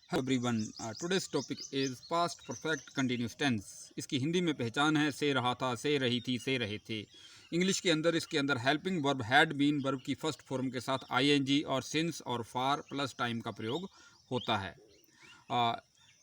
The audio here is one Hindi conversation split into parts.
Hello everyone, today's topic is past perfect continuous tense. इसकी हिंदी में पहचान है से रहा था, से रही थी, से रहे थे। इंग्लिश के अंदर इसके अंदर helping verb had been verb की फर्स्ट फॉर्म के साथ आईएनजी और सिंस और फार प्लस टाइम का प्रयोग होता है। आ,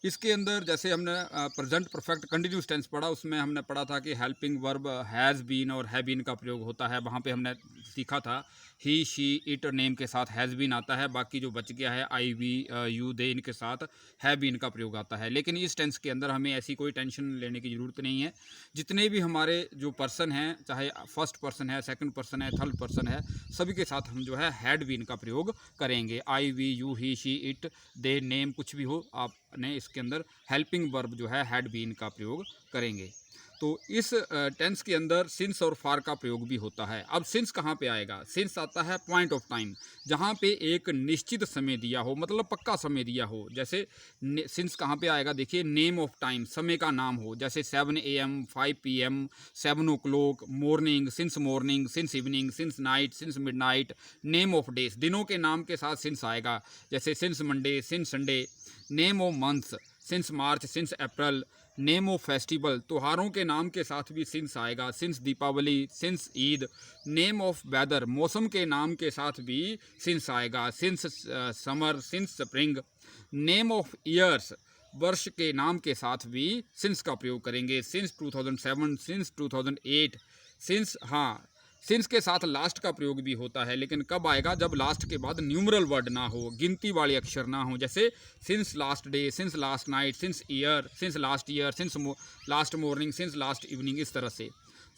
इसके अंदर जैसे हमने प्रेजेंट परफेक्ट कंटिन्यूस टेंस पढ़ा, उसमें हमने पढ़ा था कि हेल्पिंग वर्ब हैज़ बीन और है बीन का प्रयोग होता है। वहाँ पे हमने सीखा था ही शी इट नेम के साथ हैज़ बीन आता है, बाकी जो बच गया है आई वी यू दे इनके साथ है बीन का प्रयोग आता है। लेकिन इस टेंस के अंदर हमें ऐसी कोई टेंशन लेने की ज़रूरत नहीं है। जितने भी हमारे जो पर्सन हैं, चाहे फर्स्ट पर्सन है, सेकंड पर्सन है, थर्ड पर्सन है, सभी के साथ हम जो है हैड बीन का प्रयोग करेंगे। I we you he she it they name कुछ भी हो, आपने इसके अंदर हेल्पिंग वर्ब जो है हैड बीन का प्रयोग करेंगे। तो इस टेंस के अंदर सिंस और फार का प्रयोग भी होता है। अब सिंस कहाँ पे आएगा? सिंस आता है पॉइंट ऑफ टाइम, जहाँ पे एक निश्चित समय दिया हो, मतलब पक्का समय दिया हो। जैसे सिंस कहाँ पे आएगा? देखिए, नेम ऑफ टाइम, समय का नाम हो। जैसे 7 AM, 5 PM, 7 o'clock, morning, since evening, since night, since midnight. Name of days, दिनों के नाम के साथ सिंस आएगा। जैसे since Monday, since Sunday. Name of months, since March, since April. Name of festival, त्योहारों के नाम के साथ भी सिंस आएगा। Since Deepawali, since Eid. Name of weather, मौसम के नाम के साथ भी सिंस आएगा। Since summer, since spring. Name of years, वर्ष के नाम के साथ भी सिंस का प्रयोग करेंगे। Since 2007, since 2008। सिंस, हाँ, सिंस के साथ लास्ट का प्रयोग भी होता है, लेकिन कब आएगा? जब लास्ट के बाद न्यूमरल वर्ड ना हो, गिनती वाले अक्षर ना हो। जैसे since last day, since last night, since year, since last year, since last morning, since last evening, इस तरह से।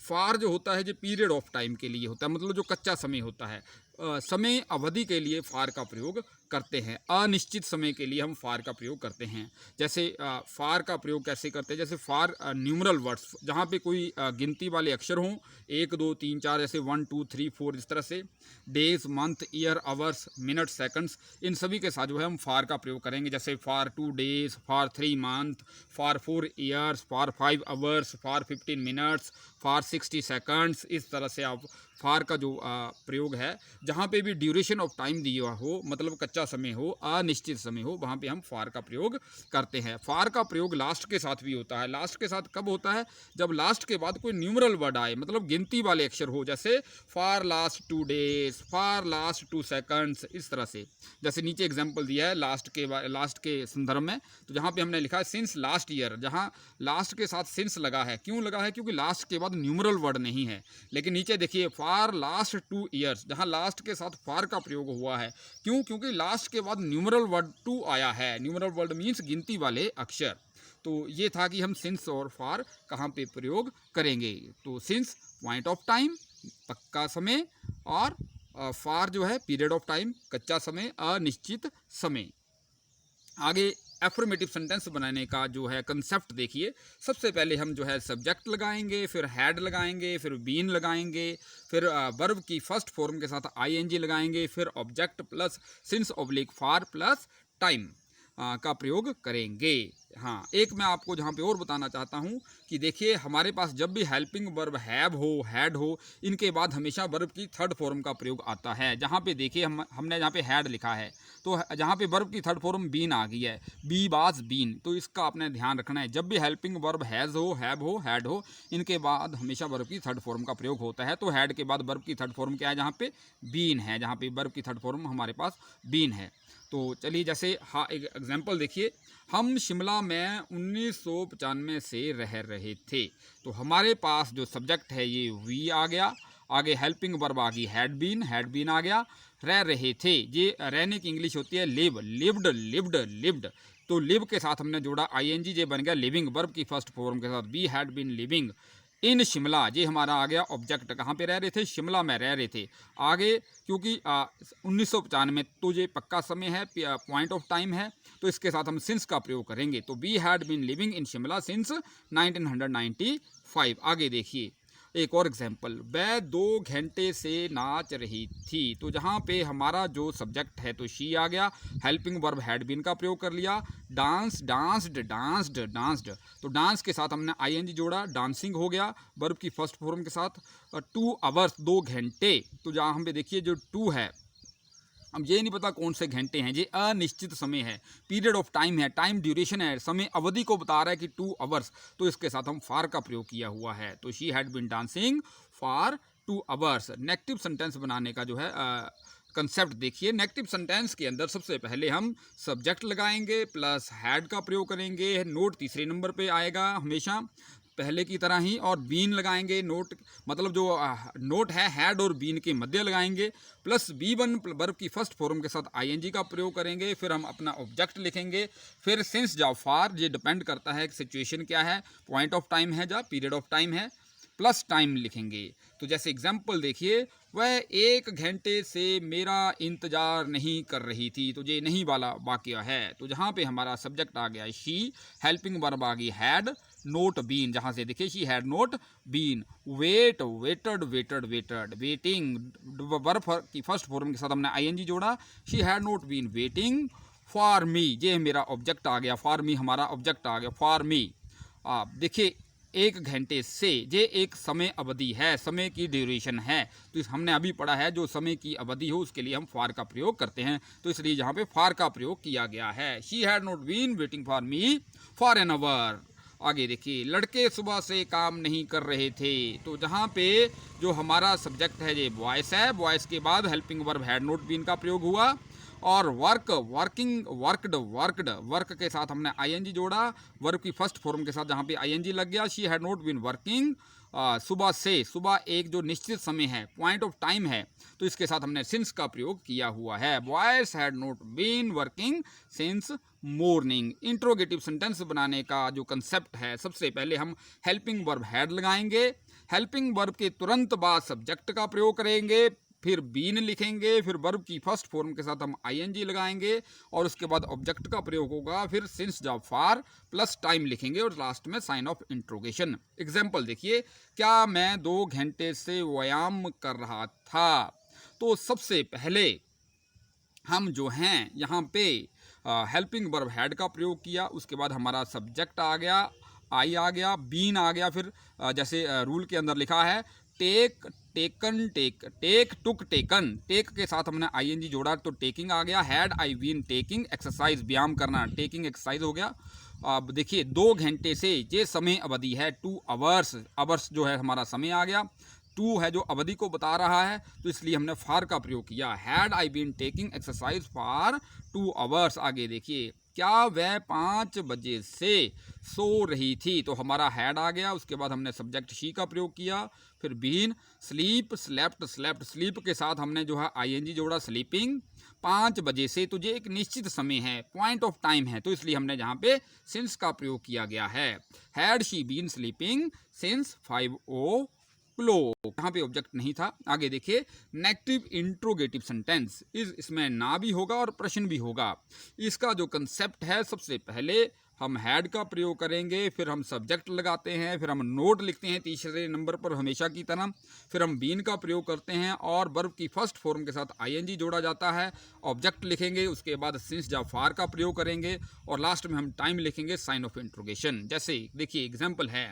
फार जो होता है, जो पीरियड ऑफ टाइम के लिए होता है, मतलब जो कच्चा समय होता है, समय अवधि के लिए फार का प्रयोग करते हैं। अनिश्चित समय के लिए हम फार का प्रयोग करते हैं। जैसे फार का प्रयोग कैसे करते हैं? जैसे फार न्यूमरल वर्ड्स, जहाँ पे कोई गिनती वाले अक्षर हों, 1 2 3 4, जैसे 1 2 3 4, इस तरह से। Days, month, year, hours, minute, seconds, इन सभी के साथ जो है हम फार का प्रयोग करेंगे। जैसे for 2 days, for 3 month, for 4 years, for 5 hours, for 15 minutes, for 60 seconds. इस तरह से आप फार का जो प्रयोग है, जहाँ पे भी ड्यूरेशन ऑफ टाइम दिया हो, मतलब कच्चा समय हो, अनिश्चित समय हो, वहाँ पे हम फार का प्रयोग करते हैं। फार का प्रयोग लास्ट के साथ भी होता है। लास्ट के साथ कब होता है? जब लास्ट के बाद कोई न्यूमरल वर्ड आए, मतलब गिनती वाले अक्षर हो। जैसे for last 2 days, for last 2 seconds, इस तरह से। जैसे नीचे एग्जाम्पल दिया है लास्ट के संदर्भ में, तो जहाँ पे हमने लिखा है सिंस लास्ट ईयर, जहाँ लास्ट के साथ सिंस लगा है। क्यों लगा है? क्योंकि लास्ट के बाद न्यूमरल वर्ड नहीं है। लेकिन नीचे देखिए फॉर लास्ट 2 ईयर्स, जहाँ लास्ट के साथ फार का प्रयोग हुआ है। क्यों? क्योंकि लास्ट के बाद न्यूमरल वर्ड 2 आया है। न्यूमरल वर्ड मीन्स गिनती वाले अक्षर। तो ये था कि हम सिंस और फार कहाँ पे प्रयोग करेंगे। तो सिंस पॉइंट ऑफ टाइम, पक्का समय, और फार जो है पीरियड ऑफ टाइम, कच्चा समय, अनिश्चित समय। आगे एफर्मेटिव सेंटेंस बनाने का जो है कंसेप्ट देखिए। सबसे पहले हम जो है सब्जेक्ट लगाएंगे, फिर हैड लगाएंगे, फिर बीन लगाएंगे, फिर वर्ब की फर्स्ट फॉर्म के साथ आईएनजी लगाएंगे, फिर ऑब्जेक्ट प्लस सिंस ऑब्लिक फार प्लस टाइम का प्रयोग करेंगे। हाँ, एक मैं आपको जहाँ पे और बताना चाहता हूँ कि देखिए, हमारे पास जब भी हेल्पिंग वर्ब हैव हो, हैड हो, इनके बाद हमेशा वर्ब की थर्ड फॉर्म का प्रयोग आता है। जहाँ पे देखिए हमने जहाँ पे हैड लिखा है, तो जहाँ पे वर्ब की थर्ड फॉर्म बीन आ गई है, बी वाज बीन, तो इसका आपने ध्यान रखना है। जब भी हेल्पिंग वर्ब हैज़ हो, हैव हो, हैड हो, इनके बाद हमेशा वर्ब की थर्ड फॉर्म का प्रयोग होता है। तो हैड के बाद वर्ब की थर्ड फॉर्म क्या है? जहाँ पे बीन है, जहाँ पे वर्ब की थर्ड फॉर्म हमारे पास बीन है। तो चलिए, जैसे हाँ, एक एग्जाम्पल देखिए। हम शिमला में 1995 से रह रहे थे। तो हमारे पास जो सब्जेक्ट है ये वी आ गया। आगे हेल्पिंग वर्ब आ गई हैड बीन आ गया। रह रहे थे, ये रहने की इंग्लिश होती है लिव, लिव्ड। तो लिव के साथ हमने जोड़ा आईएनजी, जे बन गया लिविंग। वर्ब की फर्स्ट फॉर्म के साथ we had been living in Shimla, ये हमारा आ गया ऑब्जेक्ट। कहाँ पे रह रहे थे? शिमला में रह रहे थे। आगे क्योंकि 1995, तो ये पक्का समय है, पॉइंट ऑफ टाइम है, तो इसके साथ हम सिंस का प्रयोग करेंगे। तो we had been living in Shimla since 1995। आगे देखिए एक और एग्जाम्पल, वह 2 घंटे से नाच रही थी। तो जहाँ पे हमारा जो सब्जेक्ट है, तो शी आ गया। हेल्पिंग वर्ब हैड बीन का प्रयोग कर लिया। डांस्ड, तो डांस के साथ हमने आईएनजी जोड़ा, डांसिंग हो गया वर्ब की फर्स्ट फॉर्म के साथ। 2 आवर्स, 2 घंटे, तो जहाँ हम पे देखिए जो 2 है, अब ये नहीं पता कौन से घंटे हैं, ये अनिश्चित समय है, पीरियड ऑफ टाइम है, टाइम ड्यूरेशन है, समय अवधि को बता रहा है कि 2 आवर्स, तो इसके साथ हम फॉर का प्रयोग किया हुआ है। तो she had been dancing for 2 hours. Negative sentence बनाने का जो है कंसेप्ट देखिए। नेगेटिव सेंटेंस के अंदर सबसे पहले हम सब्जेक्ट लगाएंगे प्लस हैड का प्रयोग करेंगे। नोट तीसरे नंबर पे आएगा हमेशा पहले की तरह ही, और बीन लगाएंगे। नोट मतलब जो नोट है हैड और बीन के मध्य लगाएंगे, प्लस B1 वर्ब की फर्स्ट फॉर्म के साथ ING का प्रयोग करेंगे। फिर हम अपना ऑब्जेक्ट लिखेंगे, फिर सिंस जा फॉर, ये डिपेंड करता है कि सिचुएशन क्या है, पॉइंट ऑफ टाइम है या पीरियड ऑफ टाइम है, प्लस टाइम लिखेंगे। तो जैसे एग्जाम्पल देखिए, वह 1 घंटे से मेरा इंतज़ार नहीं कर रही थी, तो ये नहीं वाला वाक्य है। तो जहाँ पे हमारा सब्जेक्ट आ गया शी, हेल्पिंग वर्ब आ गई हैड, नोट बीन, जहाँ से देखिए she had not been. Wait, waited, waited, waited, waiting verb की फर्स्ट फॉर्म के साथ हमने ING जोड़ा, she had not been waiting for me, ये मेरा ऑब्जेक्ट आ गया, फॉर मी हमारा ऑब्जेक्ट आ गया, फॉर मी। आप देखिए 1 घंटे से, ये एक समय अवधि है, समय की ड्यूरेशन है, तो हमने अभी पढ़ा है जो समय की अवधि हो उसके लिए हम फॉर का प्रयोग करते हैं, तो इसलिए यहाँ पे फॉर का प्रयोग किया गया है। She had not been waiting for me for an hour. आगे देखिए, लड़के सुबह से काम नहीं कर रहे थे, तो जहाँ पे जो हमारा सब्जेक्ट है ये बॉयस है, बॉयस के बाद helping verb had not been का प्रयोग हुआ, और work, working, worked, worked, work के साथ हमने ING जोड़ा वर्ब की फर्स्ट फॉर्म के साथ, जहाँ पे ING लग गया। She had not been working, सुबह से, सुबह एक जो निश्चित समय है, पॉइंट ऑफ टाइम है, तो इसके साथ हमने सिंस का प्रयोग किया हुआ है। Boys had not been working since morning. Interrogative sentence बनाने का जो कंसेप्ट है, सबसे पहले हम हेल्पिंग वर्ब हैड लगाएंगे, हेल्पिंग वर्ब के तुरंत बाद सब्जेक्ट का प्रयोग करेंगे, फिर बीन लिखेंगे, फिर वर्ब की फर्स्ट फॉर्म के साथ हम ING लगाएंगे, और उसके बाद ऑब्जेक्ट का प्रयोग होगा, फिर since job for plus time लिखेंगे, और लास्ट में साइन ऑफ इंट्रोगेशन। एग्जाम्पल देखिए, क्या मैं 2 घंटे से व्यायाम कर रहा था, तो सबसे पहले हम जो हैं यहाँ पे हेल्पिंग वर्ब हैड का प्रयोग किया, उसके बाद हमारा सब्जेक्ट आ गया, आई आ गया, बीन आ गया, फिर जैसे रूल के अंदर लिखा है take, taken, take, take, took, taken, take के साथ हमने ING जोड़ा तो टेकिंग आ गया। Had I been taking exercise, व्यायाम करना, टेकिंग एक्सरसाइज हो गया। अब देखिए 2 घंटे से, ये समय अवधि है 2 आवर्स, आवर्स जो है हमारा समय आ गया, 2 है जो अवधि को बता रहा है, तो इसलिए हमने फॉर का प्रयोग किया। Had I been taking exercise for 2 hours. आगे देखिए, क्या वह 5 बजे से सो रही थी, तो हमारा हैड आ गया, उसके बाद हमने सब्जेक्ट शी का प्रयोग किया, फिर been, sleep, slept, slept, sleep के साथ हमने जो है ING जोड़ा, स्लीपिंग 5 बजे से, तो ये एक निश्चित समय है, पॉइंट ऑफ टाइम है, तो इसलिए हमने यहाँ पे सिंस का प्रयोग किया गया है। Had she been sleeping since 5 o'clock, यहाँ पे ऑब्जेक्ट नहीं था। आगे देखिए, नेगेटिव इंट्रोगेटिव सेंटेंस, इसमें ना भी होगा और प्रश्न भी होगा। इसका जो कंसेप्ट है, सबसे पहले हम हैड का प्रयोग करेंगे, फिर हम सब्जेक्ट लगाते हैं, फिर हम नोट लिखते हैं तीसरे नंबर पर हमेशा की तरह, फिर हम बीन का प्रयोग करते हैं, और वर्ब की फर्स्ट फॉर्म के साथ ING जोड़ा जाता है, ऑब्जेक्ट लिखेंगे, उसके बाद सिंस या फॉर का प्रयोग करेंगे, और लास्ट में हम टाइम लिखेंगे, साइन ऑफ इंट्रोगेशन। जैसे देखिए एग्जाम्पल है,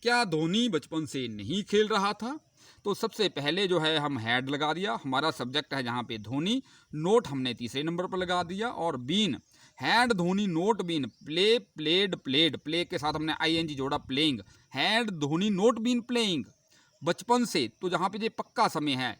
क्या धोनी बचपन से नहीं खेल रहा था, तो सबसे पहले जो है हम हैड लगा दिया, हमारा सब्जेक्ट है जहाँ पे धोनी, नोट हमने तीसरे नंबर पर लगा दिया, और been, had Dhoni not been play, played, played, play के साथ हमने ING जोड़ा, playing, had Dhoni not been playing, बचपन से, तो जहाँ पे ये पक्का समय है,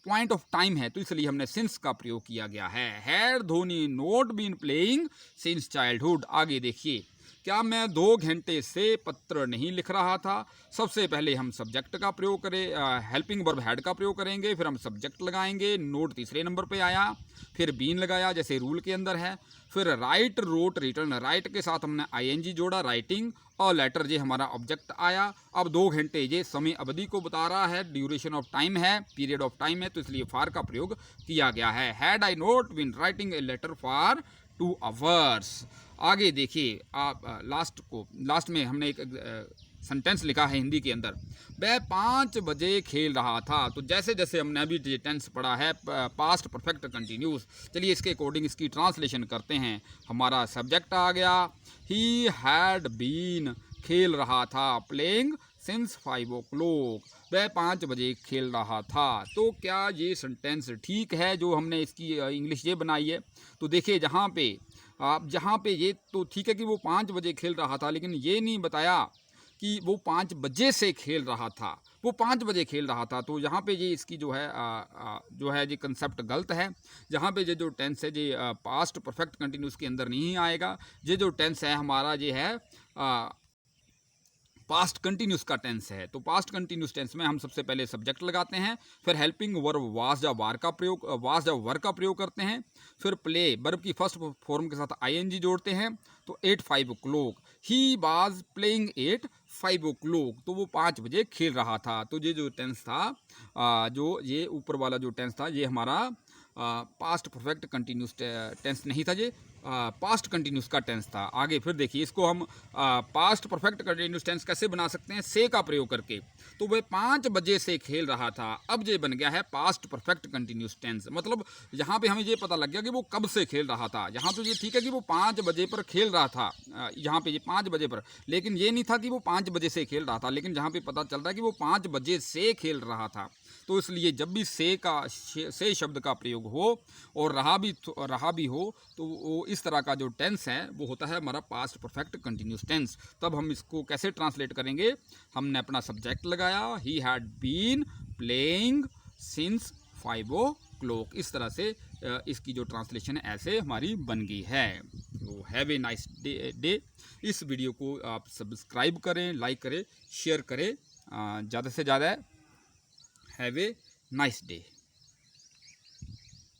पॉइंट ऑफ टाइम है, तो इसलिए हमने सिंस का प्रयोग किया गया है। Had Dhoni not been playing since childhood. आगे देखिए, क्या मैं 2 घंटे से पत्र नहीं लिख रहा था, सबसे पहले हम सब्जेक्ट का प्रयोग करें, हेल्पिंग वर्ब हैड का प्रयोग करेंगे, फिर हम सब्जेक्ट लगाएंगे, नोट तीसरे नंबर पे आया, फिर बीन लगाया जैसे रूल के अंदर है, फिर राइट, रोट, रिटर्न, राइट के साथ हमने ING जोड़ा, राइटिंग, और लेटर ये हमारा ऑब्जेक्ट आया। अब 2 घंटे ये समय अवधि को बता रहा है, ड्यूरेशन ऑफ टाइम है, पीरियड ऑफ टाइम है, तो इसलिए फॉर का प्रयोग किया गया है। Had I not been writing a letter for 2 hours. आगे देखिए, आप लास्ट में हमने एक सेंटेंस लिखा है हिंदी के अंदर, वह 5 बजे खेल रहा था, तो जैसे जैसे हमने अभी टेंस पढ़ा है पास्ट परफेक्ट कंटिन्यूस, चलिए इसके अकॉर्डिंग इसकी ट्रांसलेशन करते हैं। हमारा सब्जेक्ट आ गया, ही हैड बीन, खेल रहा था, प्लेइंग सिंस 5 o'clock, वह 5 बजे खेल रहा था। तो क्या ये सेंटेंस ठीक है जो हमने इसकी इंग्लिश ये बनाई है? तो देखिए जहाँ पे ये तो ठीक है कि वो 5 बजे खेल रहा था, लेकिन ये नहीं बताया कि वो 5 बजे से खेल रहा था, वो 5 बजे खेल रहा था। तो यहाँ पे ये इसकी जो है ये कंसेप्ट गलत है। जहाँ पे ये जो टेंस है ये पास्ट परफेक्ट कंटिन्यूस के अंदर नहीं आएगा। ये जो टेंस है हमारा ये है पास्ट कंटिन्यूस का टेंस है। तो पास्ट कंटिन्यूस टेंस में हम सबसे पहले सब्जेक्ट लगाते हैं, फिर हेल्पिंग वर्ब वाज या वर का प्रयोग करते हैं, फिर प्ले वर्ब की फर्स्ट फॉर्म के साथ आईएनजी जोड़ते हैं। तो 5 o'clock, he was playing 5 o'clock, तो वो 5 बजे खेल रहा था। तो ये जो टेंस था जो ये ऊपर वाला जो टेंस था ये हमारा पास्ट परफेक्ट कंटिन्यूस टेंस नहीं था, ये पास्ट कंटिन्यूस का टेंस था। आगे फिर देखिए इसको हम पास्ट परफेक्ट कंटिन्यूस टेंस कैसे बना सकते हैं, से का प्रयोग करके। तो वह 5 बजे से खेल रहा था, अब ये बन गया है पास्ट परफेक्ट कंटिन्यूस टेंस। मतलब यहाँ पे हमें ये पता लग गया कि वो कब से खेल रहा था। यहाँ तो ये ठीक है कि वो 5 बजे पर खेल रहा था, यहाँ पे ये 5 बजे पर, लेकिन ये नहीं था कि वो 5 बजे से खेल रहा था, लेकिन जहाँ पे पता चलता है कि वो 5 बजे से खेल रहा था। तो इसलिए जब भी से शब्द का प्रयोग हो और रहा भी हो, तो वो इस तरह का जो टेंस है वो होता है हमारा पास्ट परफेक्ट कंटिन्यूस टेंस। तब हम इसको कैसे ट्रांसलेट करेंगे? हमने अपना सब्जेक्ट लगाया, he had been playing since 5 o'clock। इस तरह से इसकी जो ट्रांसलेशन है ऐसे हमारी बन गई है। तो हैव ए नाइस डे। इस वीडियो को आप सब्सक्राइब करें, लाइक करें, शेयर करें ज़्यादा से ज़्यादा। Have a nice day.